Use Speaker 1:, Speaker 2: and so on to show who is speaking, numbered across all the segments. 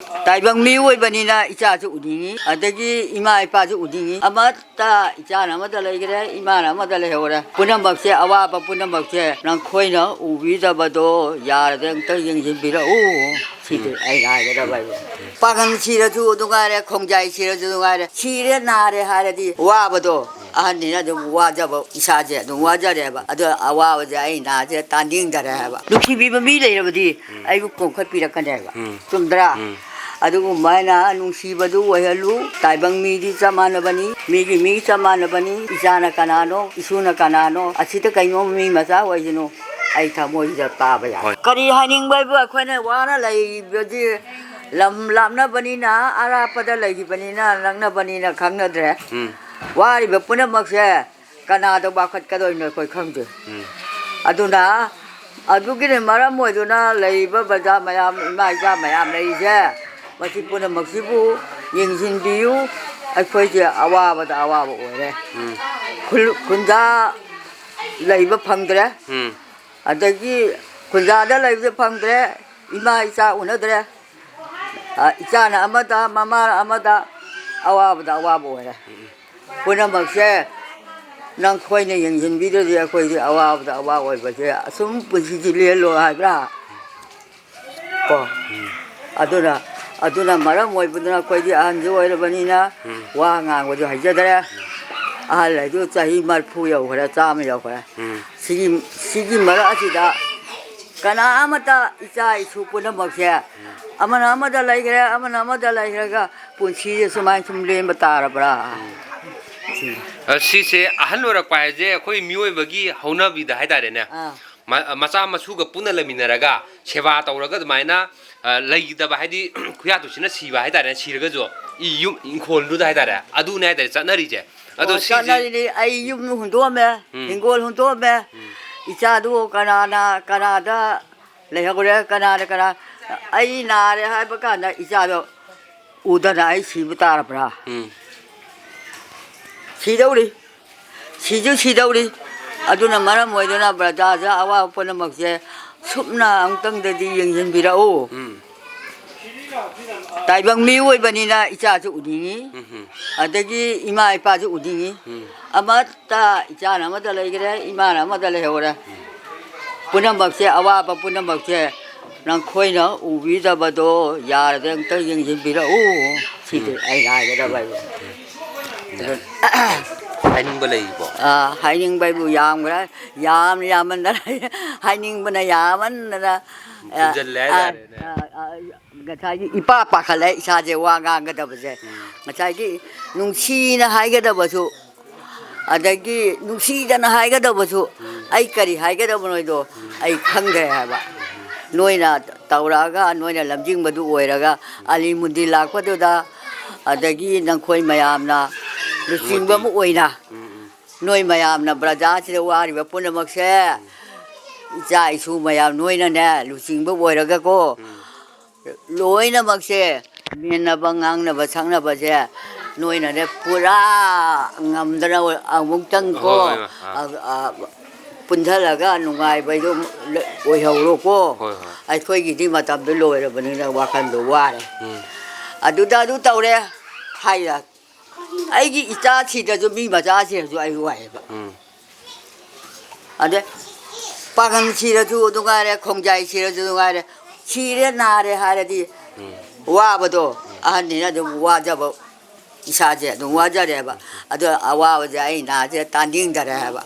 Speaker 1: Taibang miwi banina icha su udingi adagi ima ipa su udingi amata icha na amada legre ima na amada lehora punam bakse awa pa punam bakse nang khoina ubi da bado yar deng ta yeng jin bira o site ai na ga ba pagan sira su dungare khongjai sira su dungare sire nare haradi wa bado ahani na wa ja ba isa je du wa ja de ba ado awa wa ja ai na je tan ding da ra ba lukhi bi ba mi le ba di ai ku kong khat pi ra kan de ba tumdra adugu maina nungsibadu wahalu taibang midi samanabani migi mi samanabani Echana kanano Eshuna kanano asita kaino mi masa wajino ai thamoi ja ta ba ya kari haning bai ba khone wana lai bji Lapna bani na ara pada lai bani na langna bani na khangna dre wari ba punamak se kana da ba khat ka doi no koi khangde aduna adugi ne maram mo duna lai ba baja mayam ima ja mayam lai je Masih pun maksibu yang sindiu, aku je awal oleh. Kunja lagi berpangdre, ada lagi kunja ada lagi berpangdre, ima isa unadre, isa na amada mama amada awal oleh. Pun maksud nang kau ni yang sindiu dia kau je awal oleh baca, semua posisi dia lo ada. Ko, aduna maram moi buduna koi di anju oi banina wa nga wo jo haja dare a la jo chahi mar phu yau khara cha ma yau khara sigi mara asida kana amata icha isu puna maksya amana amada lai ga punchi sumai sumle batara bra
Speaker 2: si se ahan orak pa je khoi mioi bagi hauna bi da haidare ne macha masu ga puna laminaraga seba tawraga maina lai da ba haidi khuya tu sina siba haidare siraga jo I yum inkol du da haidare adu ne haidare chanari je adu si
Speaker 1: chanari ai yum hundo me ingol hundo me icha du kana da le hagore kana ai na re ha ba kana icha do udana ai siba tar bra sidauri sidauri aduna maram moiduna brada ja awa pona makse supna angtang de di yang yin birao taibang miwi banina icha su udingi adagi ima ipa su udingi amata icha na amada legre ima na amada lehora punam bakse awa pa punam bakse nang khoina ubi da bado yar deng ta yang yin birao site ai na ga ba
Speaker 2: haining balai bo
Speaker 1: haining bai bu yam gra yam na haining bana yaman na
Speaker 2: jal le da
Speaker 1: ngachai ipa pa khale isa je wa nga ga da bje ngachai gi nungsi na hai ga da basu adagi nungsi da na hai ga da basu ai kari hai ga da bonoi do ai khang ge ha ba Loina taura ga Loina lamjing badu oiraga ali mundi lakwa do da adagi nang khoi mayam na Lucing ba mo oina noi mayam na braja sila wari ba puna makse ja isu mayam noi na ne lucing ba oiraga ko Loina makse men na bangang na basang na ba je noi na ne pura ngam dana amung tang ko punthalaga nungai ba do oi hau ko ai khoi gi di matam do loi ra bani na wakan do ware adu tawre hai la ai gi icha chi da jo mi ma cha chi jo ai wai ba ade pagan chi da ju du ga re khongjai chi da ju ga re chi re na re ha re di wa ba do ahani na jo wa ja ba isa je du wa ja de ba ado awa wa ja ai na je tan ding da re ba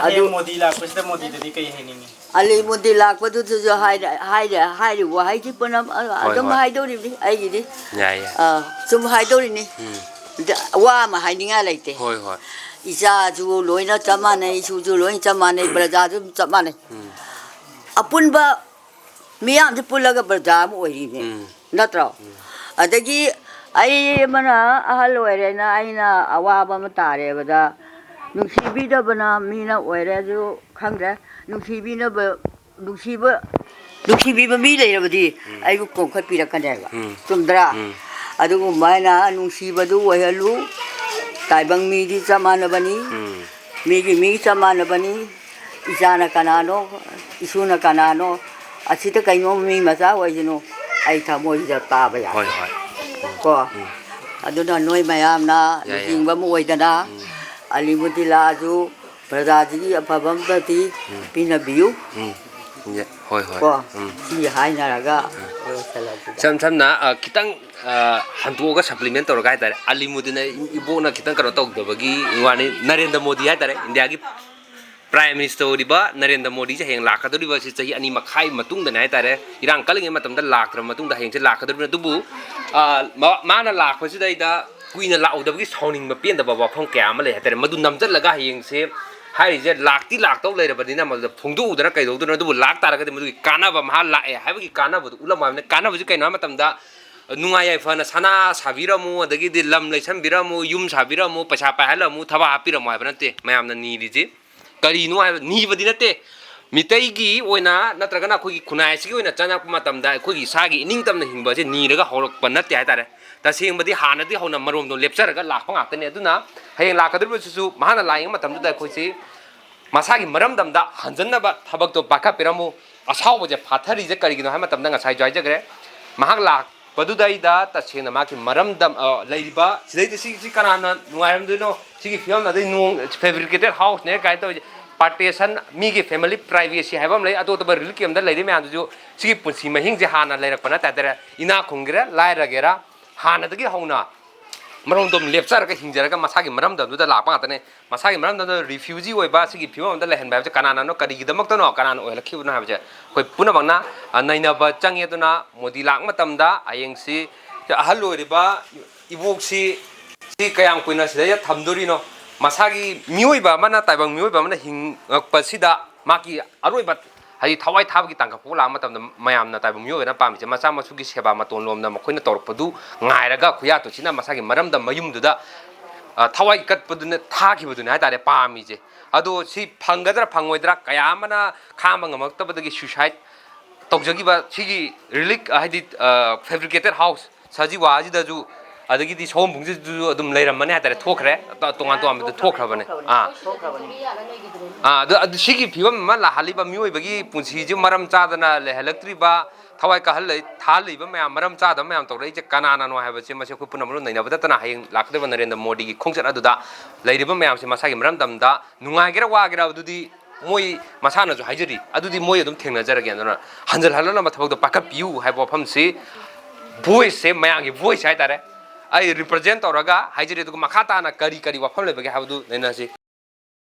Speaker 3: adu modi la ko sta modi de kai he ni
Speaker 1: ali modi la ko du jo hai wa hai chi pona adom hai do ni ai gi di
Speaker 2: ya
Speaker 1: sum hai do ni wa ma hai ni nga lai te
Speaker 2: hoi
Speaker 1: isa ju Loina chama nei su ju Loina chama nei braja ju chama nei apun ba miyam ju pulaga braja mo oi ni natra adagi ai mana ahal oire na aina awa ba ma tare ba da nungsibi da bana mina oire ju khangre nungsibi na ba nungsibi ba mi le ba di ai ku kong khat pi ra kan ba tumdra adugu maina nungsiba du wahalu taibang midi samanabani migi mi samanabani Echana kanano Eshuna kanano asita kaino mi masa wajino ai tha mo ji ta ba ya
Speaker 2: ဟိုဟို
Speaker 1: ko aduna noi mayam na jing ba mo da na ali mutila ju brada ji apabam ta ti pina biu
Speaker 2: ဟိုဟို
Speaker 1: ko si hai na ra ga
Speaker 2: 참 참나 기땅 한두가 서플리멘트 로 가야 돼 알리무드네 이보나 기땅 가로 떡더버기 이와니 너렌드 모디 야 돼 인디아기 Prime Minister diba Narendra Modi je heng lakadori si chahi ani makhai matung da nai tare irang kaling matam da lakra matung da heng che lakadori dubu mana lak pa si dai da kuina lau da gi soning ma pien da ba phong kya ma le tare madu namjat laga heng se hai je lakti lak tau le ba dina ma phongdu da kai do da dubu lak tar ga madu kana ba ma la e hai gi kana ba ulam ma kana ba ji kai na matam da nungai ai fana sana sabiramu adagi di lam lai sambiramu yum sabiramu paisa pa halamu thaba apiramu ai banate mayam na ni ji kari nu ai ni badi nate mitai gi oina natragana khoi gi khunai si oina chana kuma tamda khoi gi sagi ning tamna hingba je ni raga horok pa nate ai tare ta sing badi hana di hona marom do lepchar ga lak pang atane aduna hayeng lak kadur su mahana laing ma tamda khoi si masagi maram damda hanjanna ba thabak to baka piramu asau bo je phathari je kari gi no ha ma tamda nga sai jai je gre mahak lak badudai da ta sing na ma ki maram dam leiba sidai si kana nuairam du no sigi film na dei nu fabricated house ne kai to partition mi gi family privacy haibam lei ato to bar kem da lei de ma ju sigi punsi ma hing je hana lei rakpana ta tare ina khungra lai ragera hana da gi hauna marom dom lepchar ka hingjara ka masagi maram da du da lakpa ta ne masagi maram da refugee oi ba sigi film da lehen ba je kana na no kari gi damak to no kana no la khiu na ha je koi puna bangna naina ba change to na modi lak matam da ayeng si ahal loi ba ibok si kayang kuina sida ya thamdori no masagi mioi ba mana taibang mioi ba mana hingakpa sida maki aroi ba hai thawai thab gi tangka pula matam da mayam na taibang mioi na pam je macha masu gi seba maton lom na makoina torpadu ngai raga khuya to china masagi maram da mayum du da thawai kat padu ne tha gi budu na tare pami je ado si phangadra phangoidra kaya mana khama ngamak tabadagi suicide tokjagi ba sigi relic haidi fabricated house saji waji da ju adagi di som bungje du adum leiram mane atare thokre tongan to amde thokrabane adu sigi phiwam ma la haliba mioi bagi punsi ju maram chadana le electric ba thawai ka hal thali ba mayam maram chada mayam to rei je kanana no haiba che mase khu punam ro naina bada tana hayeng lakde ba Narendra Modi gi khongchat adu da leiriba mayam se masagi maram dam da nungai gera wa gera adu di moi masana ju haijari adu di moi adum thengna jarage andona hanjal halala ma thabak do pakap piu haiba pham se voice se mayangi voice hai tare I represent oraga haijiri to makata na kari wafam le bage habdu nena si